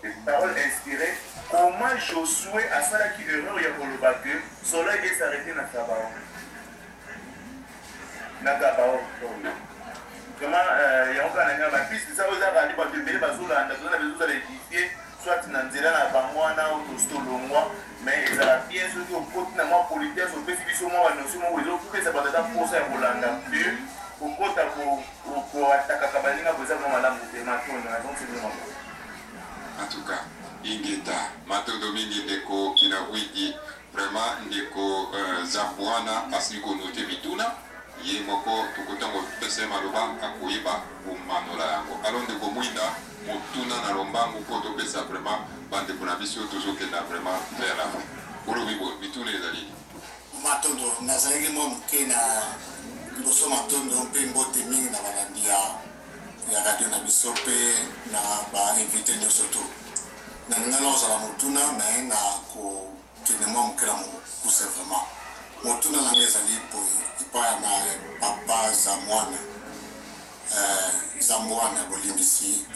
des paroles inspirées. Comment Josué a fait la erreur il y a pour le bac, soleil est arrêté dans Kabao. Dans Kabao. Comment il y a encore un piste, ça vous a rendu par le bébé, parce que vous avez édifié, soit dans la Bangwana ou dans Stolongwa, mais ils ont bien sûr que vous pouvez avoir politique, vous pouvez faire une notion où ils ont fait ça pour ça à Bolanda. Pour attaquer Kabalina, vous avez madame en tout cas, ingeta matondo mingi ndeko kinawiki vraiment ndeko Zabwana asiko note bituna ye moko tukutango pese maroba akoyeba kumanola yango alors ndeko mwinda motuna na lombangu ko to pesa vraiment bande kuna biso toujours que na vraiment vers la fin pour bibo bituna ezali matondo nazalaki mo mukena liboso matondo mpe mbote mingi na balandi ya radio na biso mpe na bainvité nyonso to na ningana ozala motuna me na kokende mwa mokela mokuse vraiment motuna nanga ezali epai na papa zamwana bolimbisi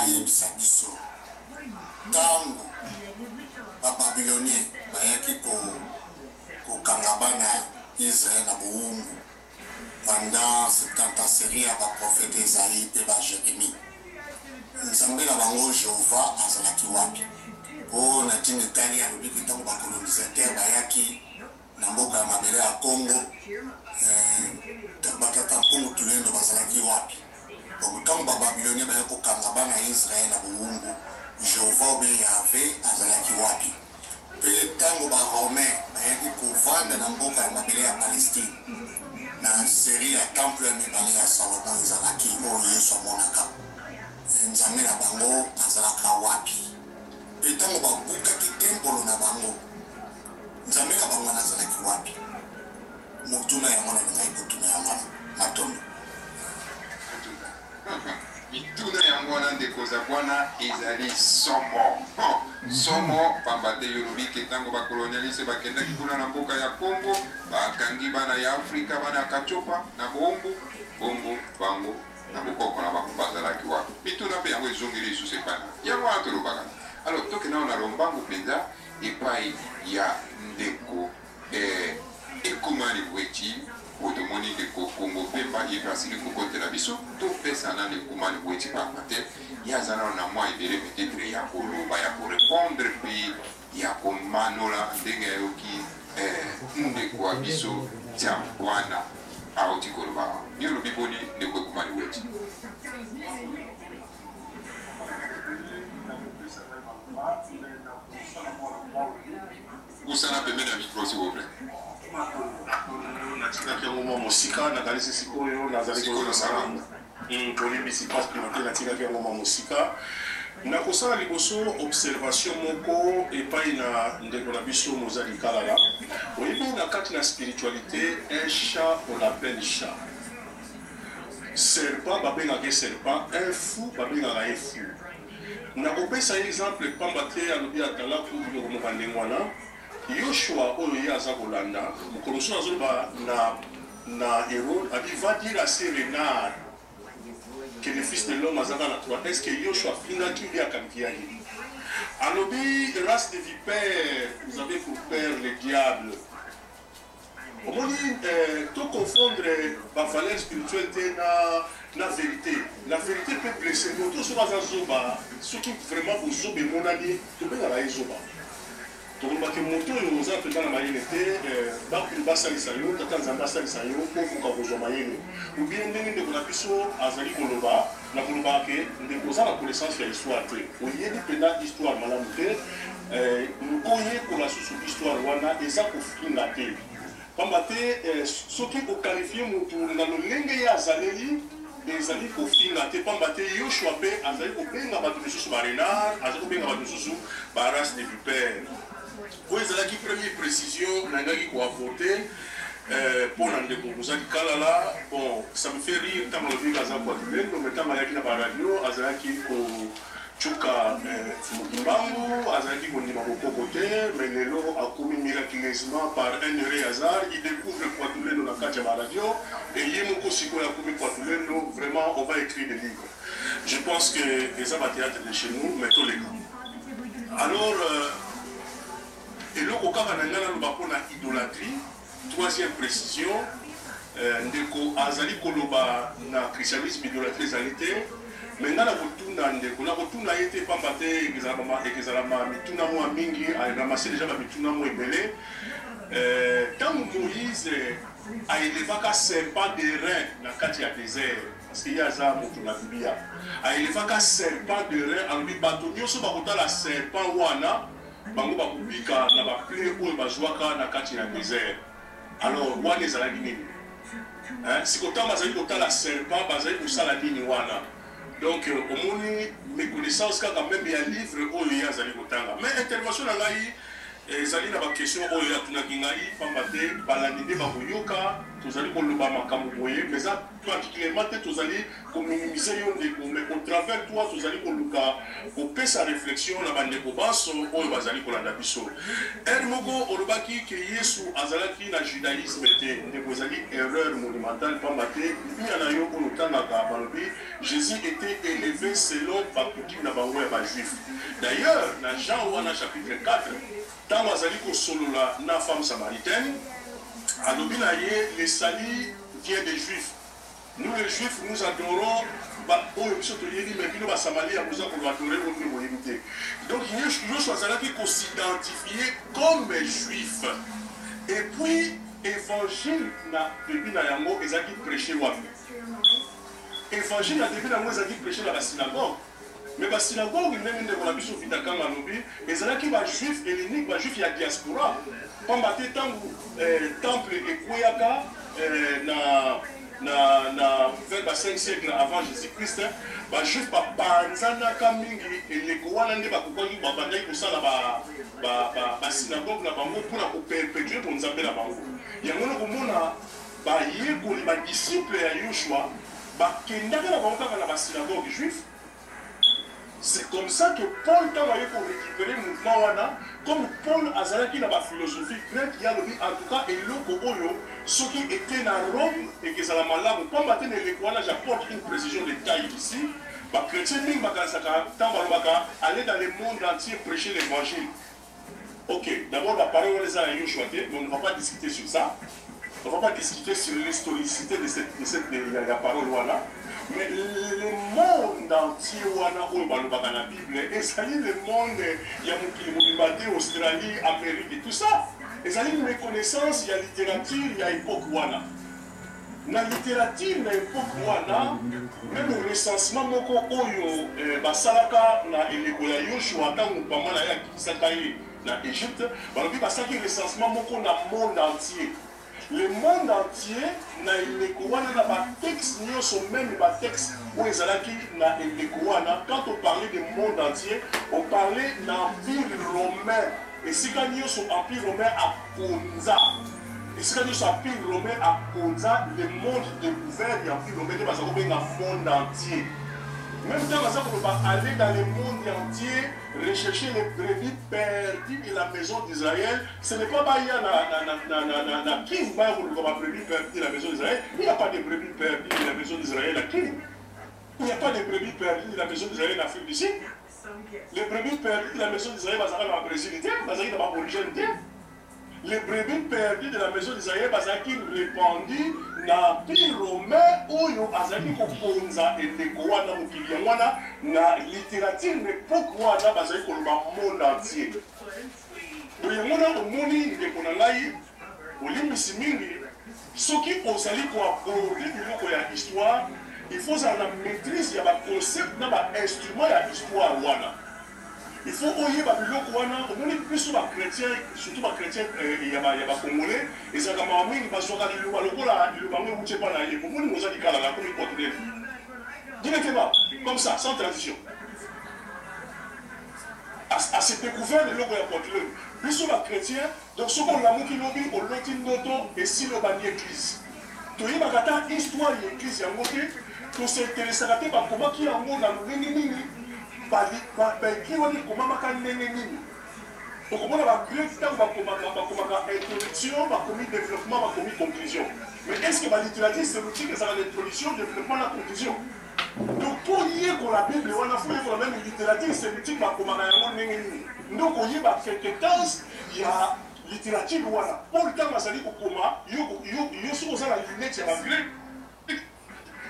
ayebisa biso ntango bababilonie bayaki kokanga bana Israël na bowumbu pendant 70 ans série ya baprofete Ezaïe mpe Jérémie. Nzambe na bango Jehova azalaki wapi po na ntina etali alobiki ntango bacolonisateur bayaki na mboka ya mabele ya Congo batata mpongo tulendo bazalaki wapi ntango bababilonie bayaki kokanga bana ya Israël na bowumbu Jehova obe Yahve azalaki wapi mpe ntango baromain bayaki kovanda na mboka ya mabele ya Palestine na série ya temple ya mibale ya Salomon ezalaki oyo Yesu amonaka nzambe na bango azalaka wapi mpe ntango babukaki tempolo na bango nzambe na bango azalaki wapi motuna yango na lingai kotuna yango matondo mituna yango wana ndeko za bwana ezali somo somo pambate yorubiki ntango bakolonialiste bakendaki kuna na mboka ya Congo bakangi bana ya Afrika bana ya Kachopa na bongo bango na bokoko na bango bazalaki wapi mituna mpe yango ezongeli lisusu epai yango wana tolobaka alors toke nao na lombangu mpenza epai ya ndeko ekomani bweti otomoni ndeko Kongo pemba yebasili kokotela biso topesa na lekumani bweti pamba te yaza nano na mwa ebele peut-être ya koloba ya korepondre mpe ya komanola ndenge ayoki ndeko wa biso tia bwana aoti koloba yo lobi boni ndeko ekumani bweti kusana pembeni ya micro s'il vous plaît natikaki yango mwa mosika nakanisi sikoyo nazali kolimbisi passe primaté natikaki yango mwa mosika nakosala liboso observation moko epai na ndeko na biso Mozali Kalala oyebi na kati na spiritualité un chat on appelle chat serpent babengaka serpent un fou babengaka un fou nakopesa exemple pamba te alobi atalaku yokomoka ndenge wana Yoshua oyo ye aza kolanda mokolo mosusu azoloba na Hérode abi va dire à ses renards que le fils de l'homme azaka na toi est-ce que Yoshua finaki uli akangi ya ye alobi race de vipères vous avez pour père le diable omoni to confondre bavaleur spirituelle te na vérité la vérité peut blesser moto so baza zoba soki vraiment bozoba emonani tobengaka ye zoba tolobaki moto oyo oza mpenza na mayele te bakili basalisa yo tata nzambe asalisa yo mpo ofuka kozwa mayele obie ndenge ndeko na biso azali koloba na kolobaka ke ndeko oza na connaissance ya histoire te oyebi mpenza histoire malamu te koyekola susu histoire wana eza kofinga te pamba te soki okalifie motu na lolenge ye azaleli ezali kofinga te pamba te Yoshua mpe azali kobenga bato misusu barenard azali kobenga bato misusu barace de vipère oyo ezalaki première précision nangaki koapporte mpo na ndeko Mozali Kalala bon ça me fait rire ntango lobika aza kwatulendo me ntango ayaki na baradio azalaki kocuka mbangu azalaki kondima kokoko te mais lelo akomi miraculeusement par un heureux hasard il découvre kwatulendo na kati ya baradio et ye moko sikoyo akomi kwatulendo vraiment on va écrire des livres Je pense que les abattoirs de chez nous, mais tous les cas. Alors, et là, au cas où on a idolâtrie, troisième précision, ndeko azali koloba na christianisme idolâtrie ezalité, mais na kotuna ndeko na kotuna ete pamba te ekezala mituna mwa mingi aramasi déjà bamituna mwa ebele. Ntango Moïse aelevaka serpent de rein na kati ya désert, parce que yaza moto na Biblia aelevaka serpent de rein alobi bato nyonso bakotala serpent wana bango bakubika na baple oyo bazwaka na kati ya désert. Alors wana ezalaki nini? Sikotanga bazali kotala serpent bazali kosala nini wana? Donc omoni méconnaissance kaka même ya livre oyo ye azali kotanga. Mais intervention na ngai ezali na baquestion oyo yatunaki ngai pamba te balandi nde bakoyoka tozali koloba makambo boye, mais ça particulièrement te tozali kominimize yo ndeko, mais au travers toi tozali koluka kopesa réflexion na bandeko baso oyo bazali kolanda biso. Ere moko olobaki ke Yesu azalaki na judaïsme te, ndeko ezali erreur monumentale pamba te biblia na yo oyo otangaka balobi Jésus était élevé selon bakutime na bango ya bajuif. D'ailleurs na Jean wana chapitre 4 ntango azali kosolola na femme samaritaine alobi na ye le salut vient des juifs. Nous les juifs nous adorons oyo biso toyebi mais bino basamaria boza koloadore oyo boyebi te. Donc nyonso azalaki kosidentifier comme juif. Et puis évangile na début na yango ezalaki prêcher wapi? Évangile na début na yango ezalaki prêcher na basynagogue. Mais la synagogue, même de la biso vitaka malobi, ezalaki ba juif hellénique, ba juif ya diaspora. Pamba te tangu temple ekweyaka na vers 5 siècles avant Jésus-Christ, ba juif ba panzanaka mingi eleko wana nde bakokoki babandaki kosala ba synagogue na bango mpona koperpétuer po nzambe na bango. Yango na komona bayekoli badisciple ya Yoshua bakendaka na bango kaka na basynagogue juif. C'est comme ça que Paul t'a envoyé pour récupérer le mouvement wana. Comme Paul azalaki na ba philosophie grecque, il y a le en tout cas et l'oko oyo, ceux qui étaient dans Rome et que ça la malade, comme matin les wana, j'apporte une précision de taille ici. Ba chrétien ning bakasaka tamba baka aller dans le monde entier prêcher l'évangile. OK, d'abord la parole les a Yoshua, mais on ne va pas discuter sur ça. On ne va pas discuter sur l'historicité de la parole wana. Mais le monde entier wana oyo balobaka na Bible, ezali le monde ya mokili mobimba te, Australie, Amérique et tout ça. Ezali une reconnaissance ya littérature ya époque wana. Na littérature na époque wana, même le recensement moko oyo basalaka na eleko ya Yoshua ntango bango na ya kisaka ye na Égypte, balobi basalaki recensement moko na monde entier. Le monde entier na eleko wana na ba texte nyonso même ba texte où ezalaki na eleko wana. Quand on parlait du monde entier, on parlait d'empire romain. Et si quand nyonso empire romain a konza, et si quand nyonso empire romain a konza, le monde découvert de empire romain parce qu'on benga monde entier. Même temps, on va aller dans le monde entier, rechercher les brebis perdues de la maison d'Israël. Ce n'est pas na King, les brebis perdues de la maison d'Israël. Il n'y a pas de brebis perdues de la maison d'Israël à King. Il n'y a pas de brebis perdues de la maison d'Israël en Afrique du Sud. Les brebis perdues de la maison d'Israël, ils sont en Brésil, ils sont en origine. Les brebis perdues de la maison d'Israël, ils sont répandus dans l'empire romain où ils ont kokonza eleko wana mokili wana na littérature l'époque wana bazali koloba monde entier. Boye mona omoni ndeko na ngai olimbisi mingi soki ozali koaborder biloko ya histoire, il faut avoir la maîtrise ya baconcept na bainstrument ya histoire wana. Il faut oyer babiloko wana omoni biso bachrétien, surtout bachrétien ya bacongolais ezalaka mawa mingi bazwaka liloba lokola liloba ngo euti epa na ye omoni moza likala na komi portugais directement comme ça sans transition à se découvert leloko ya portugais biso bachrétien. Donc soki olamuki lobi oloti ndoto esili obandi église toyebaka ta histoire ya église yango te tosinteresaka te bakomaki yango na lolenge nini baeki wani komamaka ndenge nini. Okomona bagrec ntango bakomaka introduction bakomi développement bakomi conclusion. Mais est-ce que littérature c'est l'outil que ça va l'introduction développement la conclusion? donc pour yekola bible wana fo yekola même littérature sémitique bakomaka yango ndenge nini donc oyeba quelque temps ya littérature wana pour ntango azali kokoma yo soki oza na lunette ya bagrec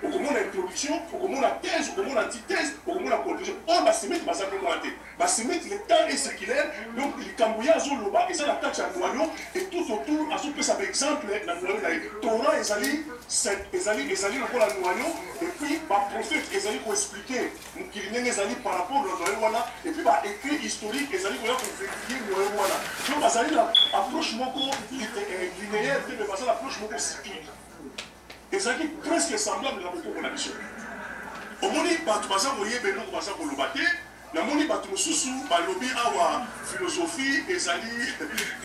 okomona introduction okomona thèse okomona antithèse okomona conclusion oyo basemite baza mpe mwa te basemite le temps est séculaire donc likambo ye azoloba eza na kati ya noyau et tout autour azopesa baexemple na noyau na ye torah ezali lokola noyau et puis baprophète ezali koexplike mokili ndenge ezali par rapport na noyau wana et puis baécrit historique ezali koya koverifie noyau wana donc bazali na approche moko linéaire te me baza na approche moko cyclique ezalaki presque semblable na mokoko na biso omoni bato baza koyeba eloko baza koloba te namoni bato mosusu balobi awa philosophie ezali